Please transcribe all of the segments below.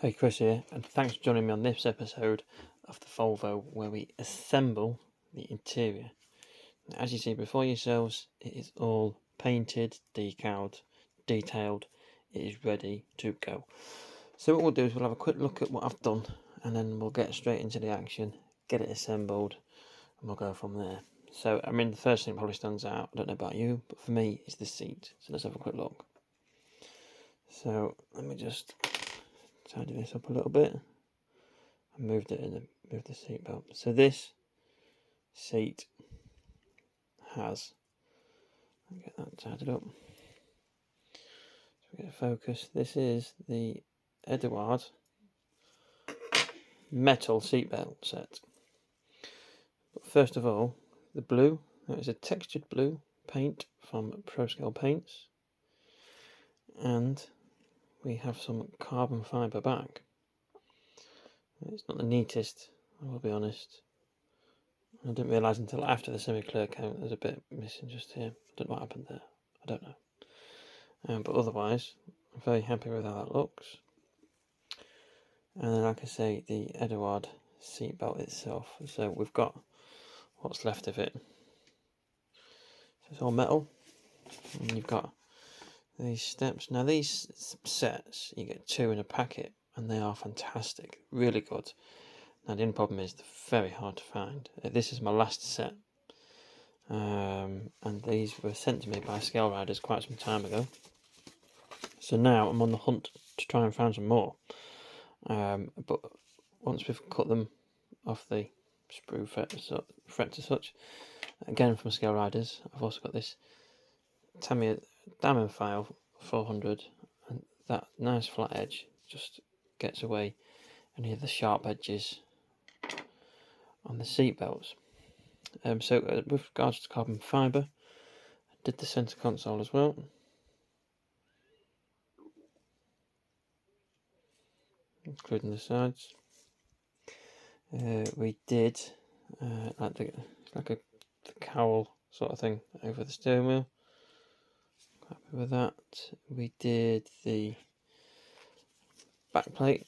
Hey, Chris here, and thanks for joining me on this episode of the Volvo where we assemble the interior. Now, as you see before yourselves, it is all painted, decaled, detailed, it is ready to go. So what we'll do is we'll have a quick look at what I've done, and then we'll get straight into the action, get it assembled, and we'll go from there. So, I mean, the first thing that probably stands out, I don't know about you, but for me, is the seat. So let's have a quick look. So, let me just tidy this up a little bit. I moved it in and moved the seat belt. So this seat has, let me get that tidied up. So we get a focus. This is the Eduard metal seatbelt set. But first of all, the blue. That is a textured blue paint from ProScale Paints, and we have some carbon fibre back. It's not the neatest, I will be honest. I didn't realise until after the semi-clear coat there's a bit missing just here. I don't know what happened there. I don't know. But otherwise, I'm very happy with how that looks. And then, like I say, the Eduard seatbelt itself. So we've got what's left of it. So it's all metal. And you've got these steps. Now these sets, you get 2 in a packet, and they are fantastic. Really good. Now the only problem is they're very hard to find. This is my last set, and these were sent to me by Scale Riders quite some time ago. So now I'm on the hunt to try and find some more. But once we've cut them off the sprue frets as such, again from Scale Riders, I've also got this Tamiya diamond file 400, and that nice flat edge just gets away any of the sharp edges on the seat belts. So with regards to carbon fibre, I did the centre console as well. Including the sides. We did like the cowl sort of thing over the steering wheel. Happy with that. We did the back plate.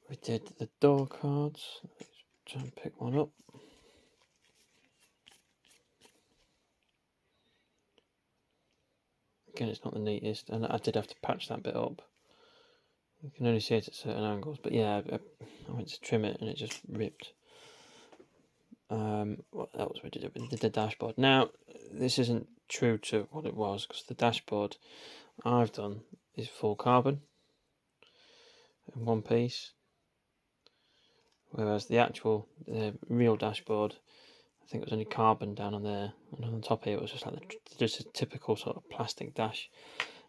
We did the door cards. Let's try and pick one up. Again, it's not the neatest, and I did have to patch that bit up. You can only see it at certain angles, but yeah, I went to trim it and it just ripped. What else we did? We did the dashboard. Now, this isn't true to what it was, because the dashboard I've done is full carbon in one piece, whereas the actual real dashboard, I think it was only carbon down on there, and on the top here it was just like just a typical sort of plastic dash.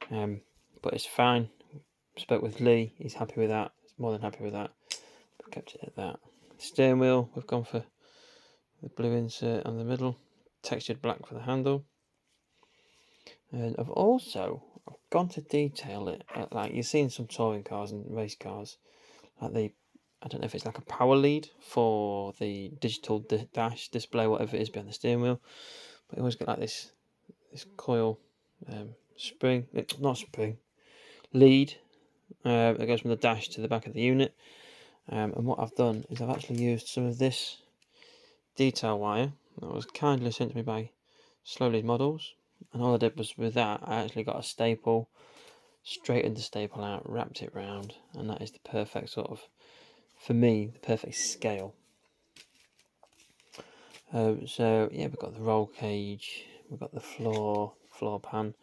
But it's fine. Spoke with Lee, he's happy with that. He's more than happy with that. We've kept it at that. Steering wheel, we've gone for the blue insert on the middle, textured black for the handle. And I've gone to detail it, like you've seen some touring cars and race cars, like I don't know if it's like a power lead for the digital dash display, whatever it is behind the steering wheel, but you always get like this coil spring, not spring, lead that goes from the dash to the back of the unit. And what I've done is I've actually used some of this detail wire that was kindly sent to me by Slowly's Models, and all I did was with that I actually got a staple, straightened the staple out, wrapped it round, and that is the perfect sort of, for me, the perfect scale. So yeah, we've got the roll cage, we've got the floor pan.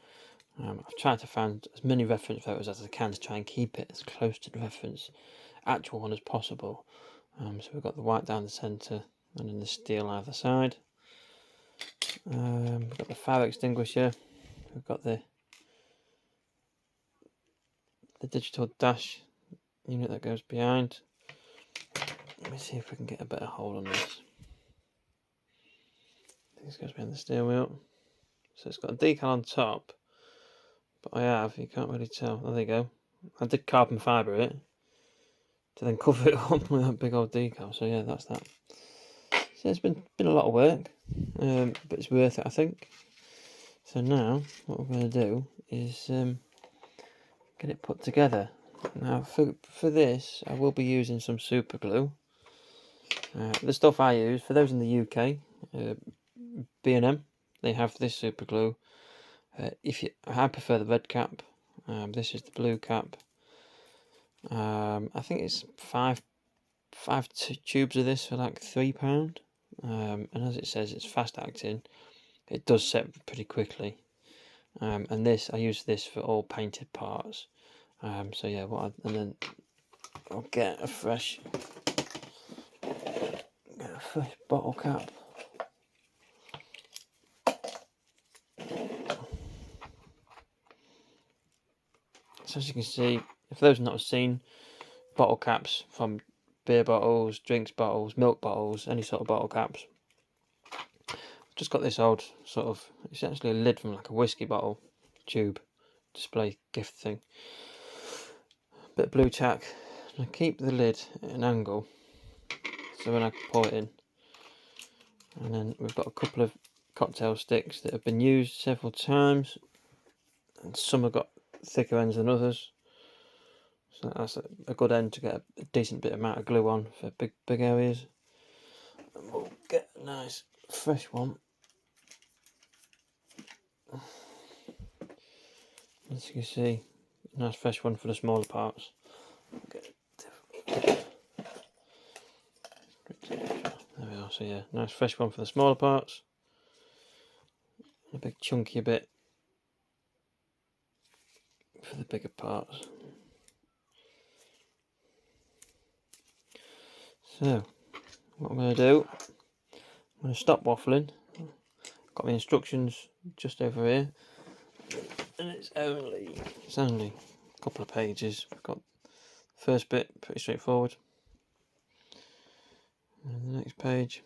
I've tried to find as many reference photos as I can to try and keep it as close to the reference actual one as possible. So we've got the white down the centre and then the steel either side. We've got the fire extinguisher. We've got the digital dash unit that goes behind. Let me see if we can get a better hold on this. I think this goes behind the steering wheel. So it's got a decal on top, but you can't really tell. Oh, there you go. I did carbon fibre it to then cover it up with that big old decal. So yeah, that's that. So it's been a lot of work. but it's worth it, I think. So now what we're going to do is get it put together. Now for this I will be using some super glue. The stuff I use, for those in the UK, B&M, they have this super glue. I prefer the red cap. This is the blue cap. I think it's five tubes of this for like £3. And as it says, it's fast acting. It does set pretty quickly. And this, I use this for all painted parts. So yeah, and then I'll get a fresh bottle cap. So as you can see, for those not seen, bottle caps from beer bottles, drinks bottles, milk bottles, any sort of bottle caps. Just got this old sort of, it's actually a lid from like a whiskey bottle tube display gift thing. Bit of blue tack. I keep the lid at an angle so when I pour it in. And then we've got a couple of cocktail sticks that have been used several times, and some have got thicker ends than others. So that's a good end to get a decent bit amount of glue on for big areas. And we'll get a nice fresh one. As you can see, a nice fresh one for the smaller parts. There we are, so yeah, nice fresh one for the smaller parts. A big chunky bit for the bigger parts. So, what I'm going to do, I'm going to stop waffling. Got my instructions just over here. And it's only a couple of pages. We've got the first bit pretty straightforward, and the next page,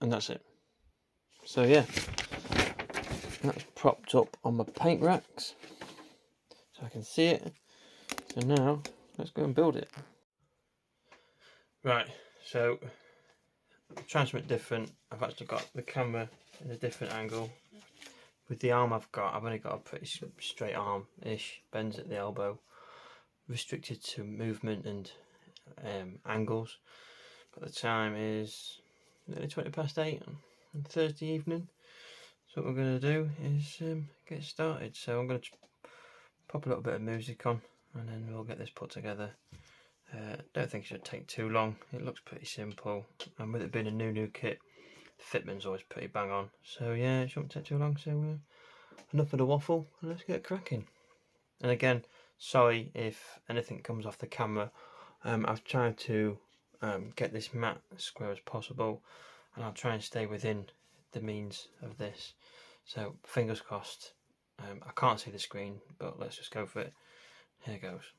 and that's it. So yeah, that's propped up on my paint racks so I can see it. So now let's go and build it. Right, so trying something different. I've actually got the camera in a different angle. With the arm I've only got a pretty straight arm-ish, bends at the elbow, restricted to movement and angles. But the time is nearly 8:20 on Thursday evening. So what we're going to do is get started. So I'm going to pop a little bit of music on, and then we'll get this put together. Don't think it should take too long. It looks pretty simple, and with it being a Nunu kit, the fitment's always pretty bang on. So yeah, it shouldn't take too long. So enough of the waffle, and let's get cracking. And again, sorry if anything comes off the camera. I've tried to get this matte as square as possible, and I'll try and stay within the means of this. So fingers crossed. I can't see the screen, but let's just go for it. Here goes.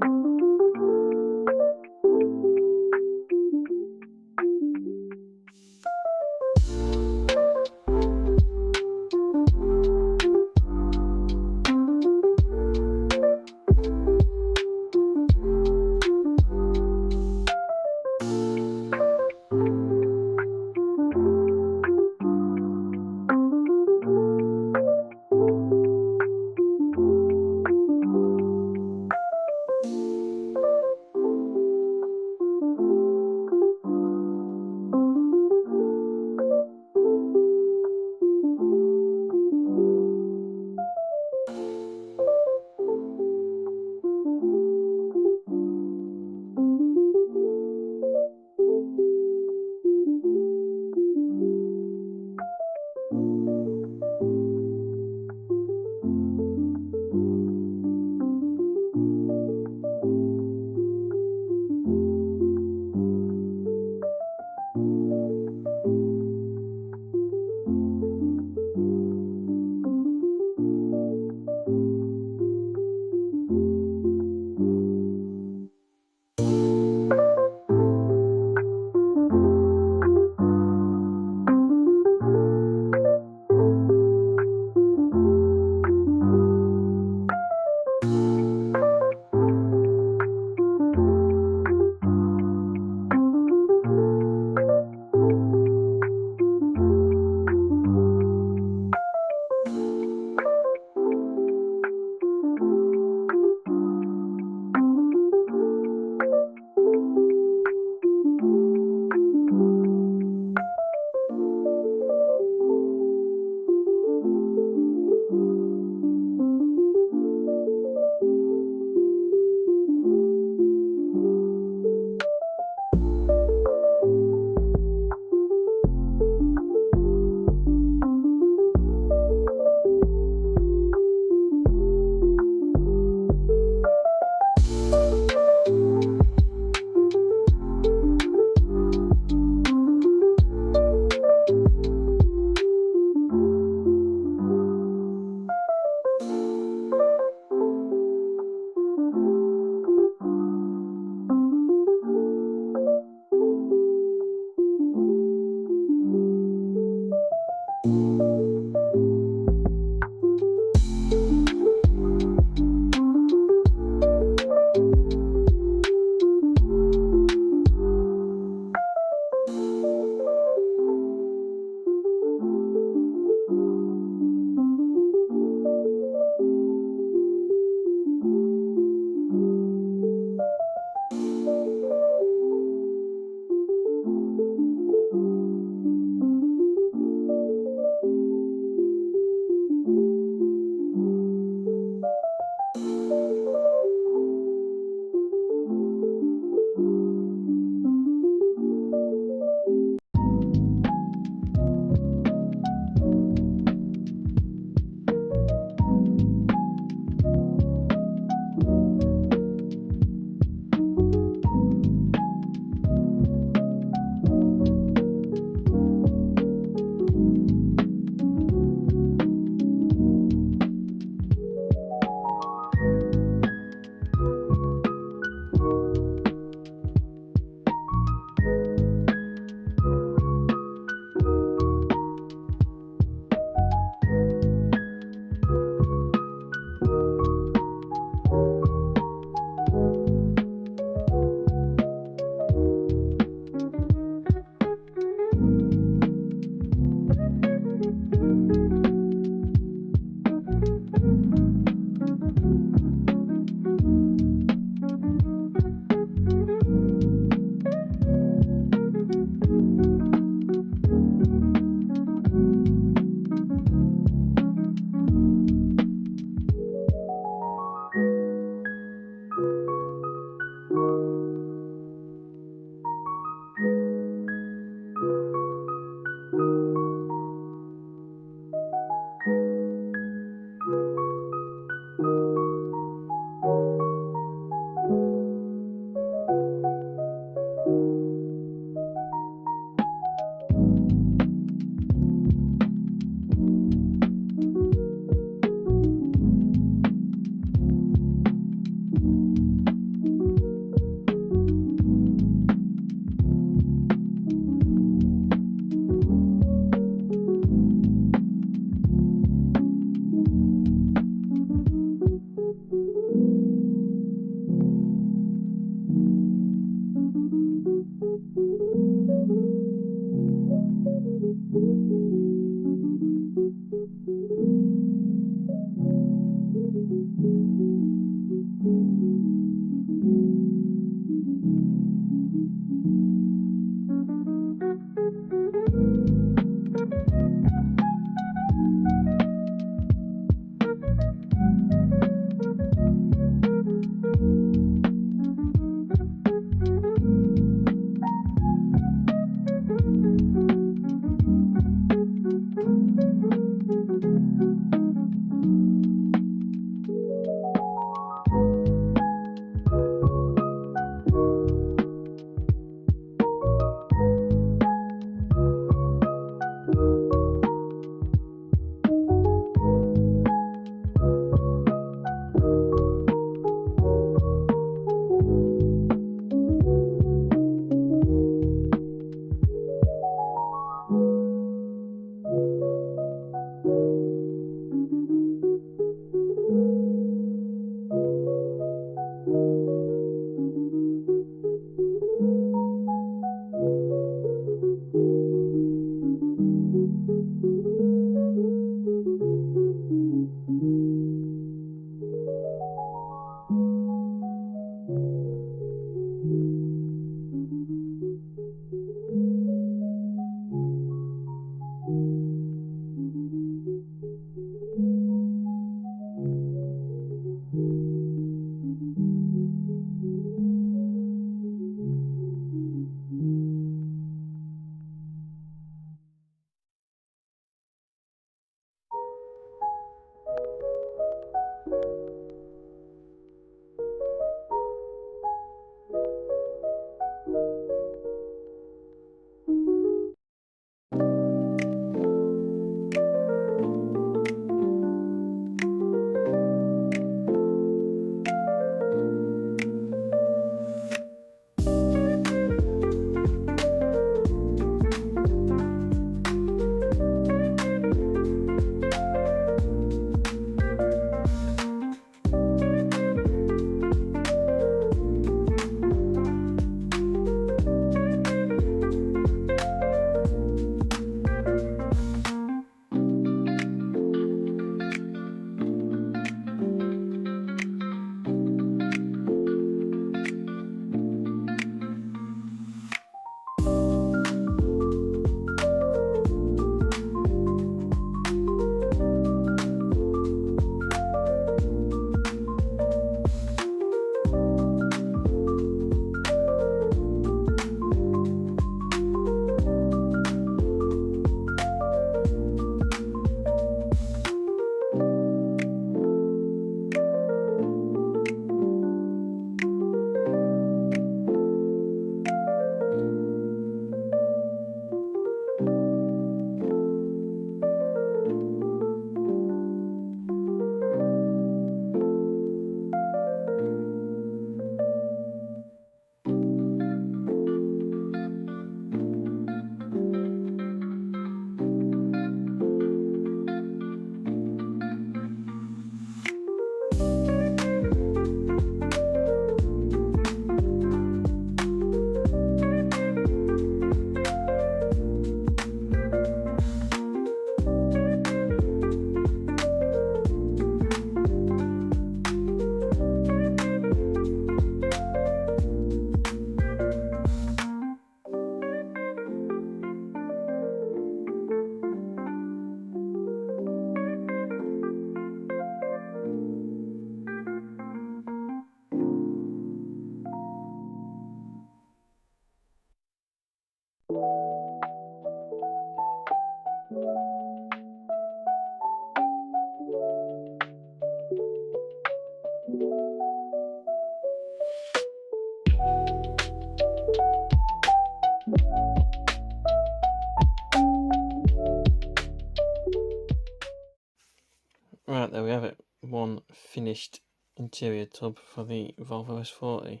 Right, there we have it. One finished interior tub for the Volvo S40.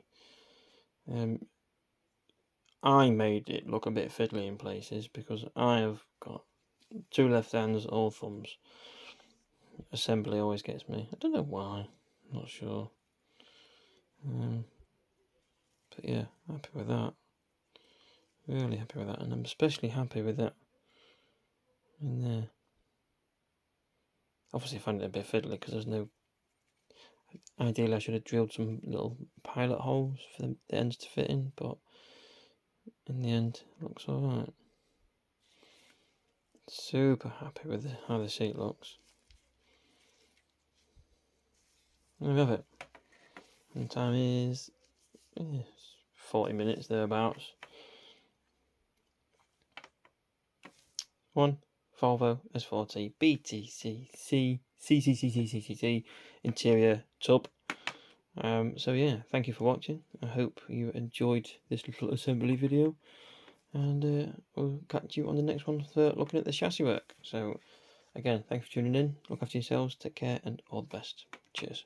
I made it look a bit fiddly in places because I have got two left hands, all thumbs. Assembly always gets me. I don't know why. Not sure. But yeah, happy with that. Really happy with that, and I'm especially happy with that in there. Obviously, I find it a bit fiddly because there's no. Ideally I should have drilled some little pilot holes for the ends to fit in, but in the end it looks alright. Super happy with how the seat looks. There we have it. And the time is 40 minutes thereabouts. One Volvo S40 BTCC CCCCCC interior tub. So yeah, thank you for watching. I hope you enjoyed this little assembly video, and we'll catch you on the next one for looking at the chassis work. So again, thanks for tuning in. Look after yourselves, take care, and all the best. Cheers.